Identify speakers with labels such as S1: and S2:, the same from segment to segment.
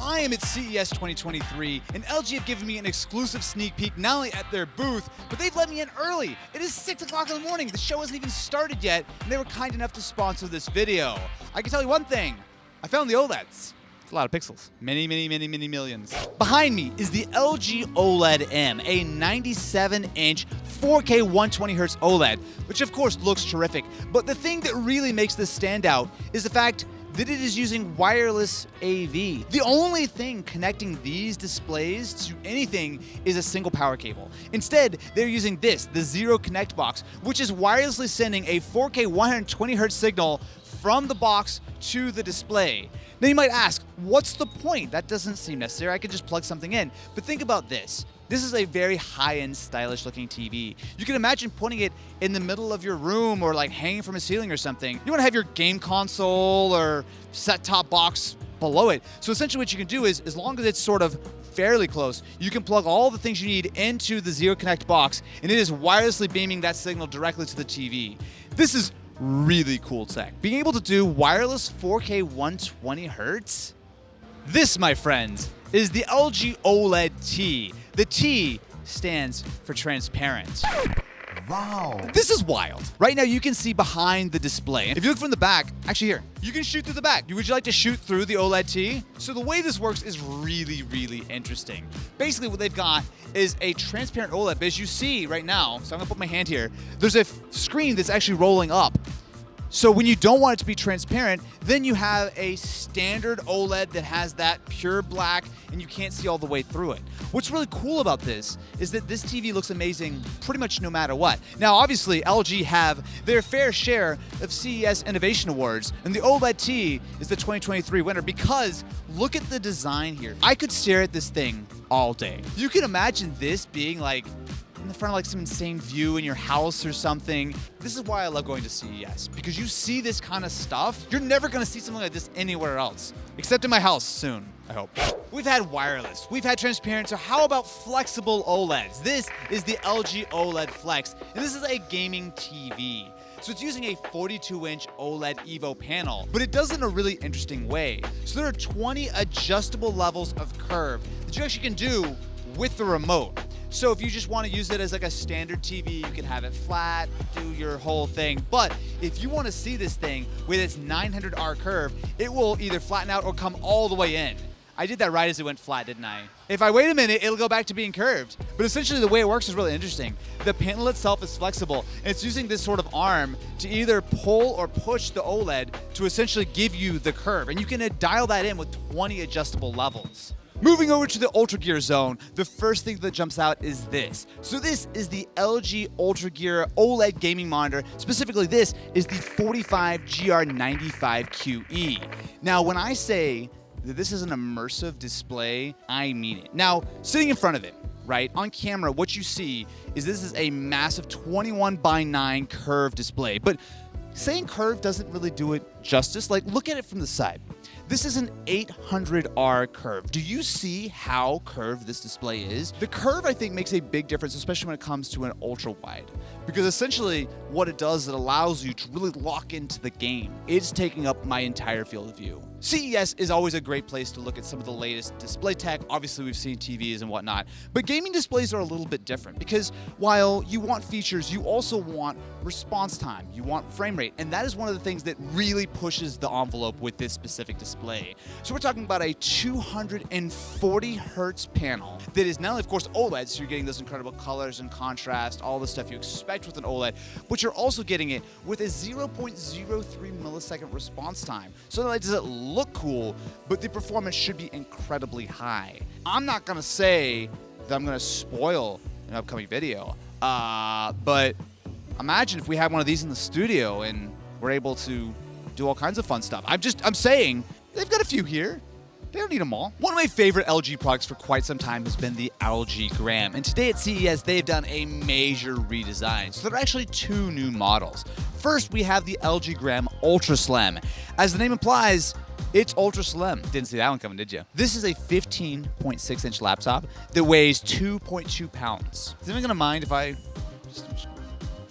S1: I am at CES 2023, and LG have given me an exclusive sneak peek not only at their booth, but they've let me in early. It is 6 o'clock in the morning. The show hasn't even started yet, and they were kind enough to sponsor this video. I can tell you one thing. I found the OLEDs. It's a lot of pixels. Many millions. Behind me is the LG OLED M, a 97-inch 4K 120Hz OLED, which of course looks terrific. But the thing that really makes this stand out is the fact that it is using wireless AV. The only thing connecting these displays to anything is a single power cable. Instead, they're using this, the Zero Connect box, which is wirelessly sending a 4K 120Hz signal from the box to the display. Now you might ask, what's the point? That doesn't seem necessary. I could just plug something in. But think about this. This is a very high-end, stylish-looking TV. You can imagine putting it in the middle of your room or like hanging from a ceiling or something. You want to have your game console or set-top box below it. So essentially what you can do is, as long as it's sort of fairly close, you can plug all the things you need into the Zero Connect box, and it is wirelessly beaming that signal directly to the TV. This is really cool tech. Being able to do wireless 4K 120 Hz? This, my friends, is the LG OLED T. The T stands for transparent.
S2: Wow.
S1: This is wild. Right now you can see behind the display. If you look from the back, actually here, you can shoot through the back. Would you like to shoot through the OLED T? So the way this works is really interesting. Basically what they've got is a transparent OLED, but as you see right now, so I'm gonna put my hand here, there's a screen that's actually rolling up. So when you don't want it to be transparent, then you have a standard OLED that has that pure black and you can't see all the way through it. What's really cool about this is that this TV looks amazing pretty much no matter what. Now obviously LG have their fair share of CES Innovation Awards, and the OLED T is the 2023 winner because look at the design here. I could stare at this thing all day. You can imagine this being like in the front of like some insane view in your house or something. This is why I love going to CES, because you see this kind of stuff. You're never gonna see something like this anywhere else, except in my house soon, I hope. We've had wireless, we've had transparent, so how about flexible OLEDs? This is the LG OLED Flex, and this is a gaming TV. So it's using a 42-inch OLED Evo panel, but it does it in a really interesting way. So there are 20 adjustable levels of curve that you actually can do with the remote. So if you just want to use it as like a standard TV, you can have it flat, do your whole thing. But if you want to see this thing with its 900R curve, it will either flatten out or come all the way in. I did that right as it went flat, didn't I? If I wait a minute, it'll go back to being curved. But essentially the way it works is really interesting. The panel itself is flexible, and it's using this sort of arm to either pull or push the OLED to essentially give you the curve. And you can dial that in with 20 adjustable levels. Moving over to the UltraGear zone, the first thing that jumps out is this. So this is the LG UltraGear OLED gaming monitor. Specifically, this is the 45GR95QE. Now, when I say that this is an immersive display, I mean it. Now, sitting in front of it, right, on camera, what you see is this is a massive 21:9 curved display. But saying curved doesn't really do it justice. Like, look at it from the side. This is an 800R curve. Do you see how curved this display is? The curve, I think, makes a big difference, especially when it comes to an ultra wide, because essentially what it does, it allows you to really lock into the game. It's taking up my entire field of view. CES is always a great place to look at some of the latest display tech. Obviously, we've seen TVs and whatnot, but gaming displays are a little bit different because while you want features, you also want response time, you want frame rate, and that is one of the things that really pushes the envelope with this specific display. So we're talking about a 240 Hertz panel that is not only, of course, OLED, so you're getting those incredible colors and contrast, all the stuff you expect with an OLED, but you're also getting it with a 0.03 millisecond response time. So not only does it look cool, but the performance should be incredibly high. I'm not gonna say that I'm gonna spoil an upcoming video, but imagine if we had one of these in the studio and we're able to do all kinds of fun stuff. I'm saying they've got a few here. They don't need them all. One of my favorite LG products for quite some time has been the LG Gram. And today at CES, they've done a major redesign. So there are actually two new models. First, we have the LG Gram Ultra Slim. As the name implies, it's ultra slim. Didn't see that one coming, did you? This is a 15.6-inch laptop that weighs 2.2 pounds. Is anyone gonna mind if I...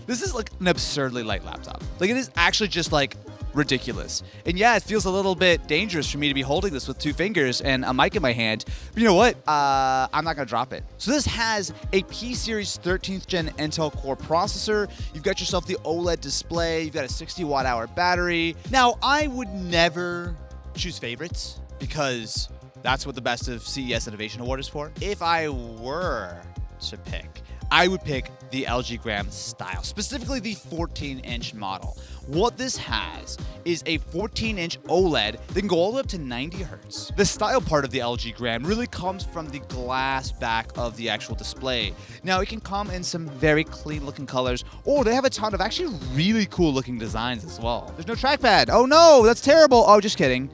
S1: This is like an absurdly light laptop. Like, it is actually just like ridiculous. And yeah, it feels a little bit dangerous for me to be holding this with 2 fingers and a mic in my hand. But you know what? I'm not gonna drop it. So this has a P-Series 13th Gen Intel Core processor. You've got yourself the OLED display. You've got a 60 watt-hour battery. Now, I would never choose favorites because that's what the Best of CES Innovation Award is for. If I were to pick, I would pick the LG Gram style, specifically the 14-inch model. What this has is a 14-inch OLED that can go all the way up to 90 hertz. The style part of the LG Gram really comes from the glass back of the actual display. Now, it can come in some very clean-looking colors, or they have a ton of actually really cool-looking designs as well. There's no trackpad. Oh no, that's terrible. Oh, just kidding.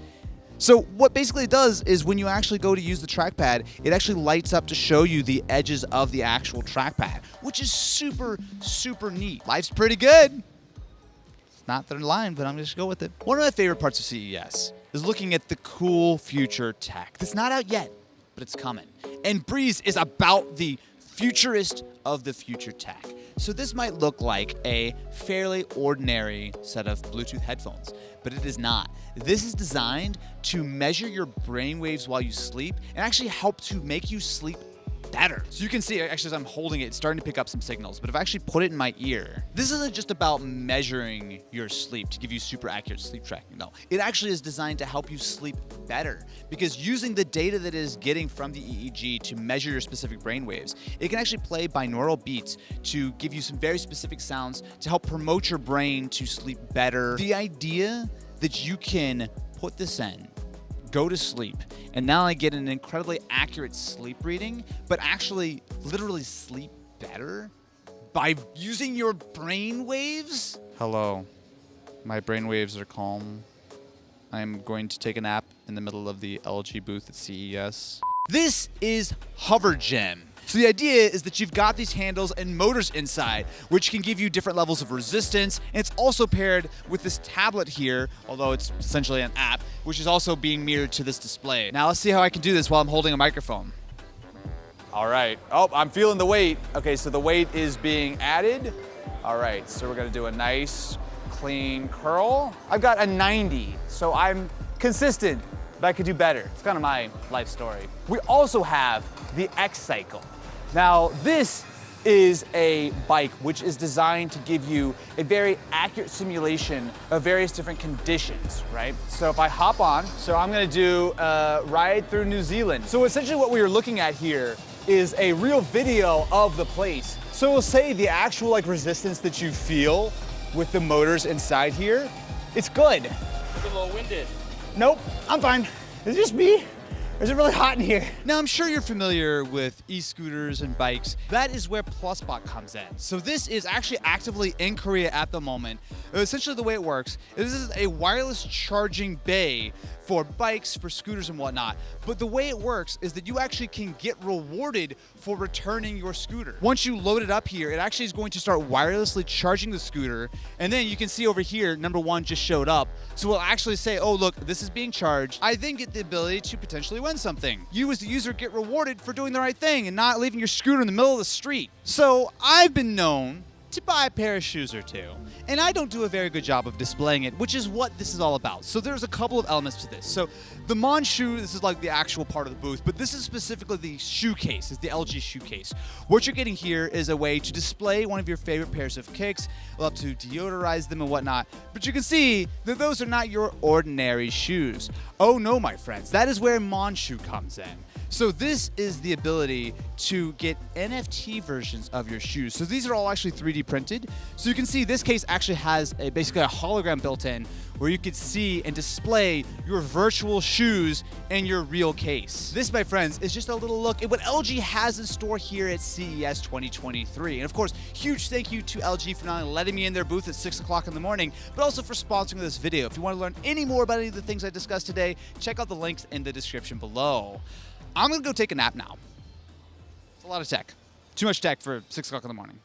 S1: So what basically it does is when you actually go to use the trackpad, it actually lights up to show you the edges of the actual trackpad, which is super, super neat. Life's pretty good. It's not their line, but I'm just gonna go with it. One of my favorite parts of CES is looking at the cool future tech that's not out yet, but it's coming. And Breeze is about the futurist of the future tech. So this might look like a fairly ordinary set of Bluetooth headphones, but it is not. This is designed to measure your brainwaves while you sleep and actually help to make you sleep better. So you can see, actually, as I'm holding it, it's starting to pick up some signals, but if I actually put it in my ear, this isn't just about measuring your sleep to give you super accurate sleep tracking. No, it actually is designed to help you sleep better, because using the data that it is getting from the EEG to measure your specific brain waves, it can actually play binaural beats to give you some very specific sounds to help promote your brain to sleep better. The idea that you can put this in, go to sleep, and not only get an incredibly accurate sleep reading, but actually literally sleep better by using your brain waves. Hello, my brain waves are calm. I'm going to take a nap in the middle of the LG booth at CES. This is HoverGem. So the idea is that you've got these handles and motors inside, which can give you different levels of resistance. And it's also paired with this tablet here, although it's essentially an app, which is also being mirrored to this display. Now let's see how I can do this while I'm holding a microphone. All right. Oh, I'm feeling the weight. Okay, so the weight is being added. All right, so we're gonna do a nice, clean curl. I've got a 90, so I'm consistent, but I could do better. It's kind of my life story. We also have the excicle. Now, this is a bike which is designed to give you a very accurate simulation of various different conditions, right? So if I hop on, so I'm gonna do a ride through New Zealand. So essentially what we are looking at here is a real video of the place. So we'll say the actual resistance that you feel with the motors inside here, it's good.
S2: It's a little winded.
S1: Nope, I'm fine. Is it just me? Or is it really hot in here? Now, I'm sure you're familiar with e-scooters and bikes. That is where pluspot comes in. So this is actually actively in Korea at the moment. Essentially the way it works is this is a wireless charging bay for bikes, for scooters and whatnot. But the way it works is that you actually can get rewarded for returning your scooter. Once you load it up here, it actually is going to start wirelessly charging the scooter. And then you can see over here, number 1 just showed up. So we'll actually say, oh, look, this is being charged. I then get the ability to potentially win something. You as the user get rewarded for doing the right thing and not leaving your scooter in the middle of the street. So I've been known to buy a pair of shoes or two, and I don't do a very good job of displaying it, which is what this is all about. So there's a couple of elements to this. So the MONSHOE, this is like the actual part of the booth, but this is specifically the shoe case, it's the LG shoe case. What you're getting here is a way to display one of your favorite pairs of kicks. We'll have to deodorize them and whatnot, but you can see that those are not your ordinary shoes. Oh no, my friends, that is where MONSHOECL comes in. So this is the ability to get NFT versions of your shoes. So these are all actually 3D printed. So you can see this case actually has basically a hologram built in where you could see and display your virtual shoes in your real case. This, my friends, is just a little look at what LG has in store here at CES 2023. And of course, huge thank you to LG for not only letting me in their booth at 6 o'clock in the morning, but also for sponsoring this video. If you want to learn any more about any of the things I discussed today, check out the links in the description below. I'm gonna go take a nap now. It's a lot of tech. Too much tech for 6 o'clock in the morning.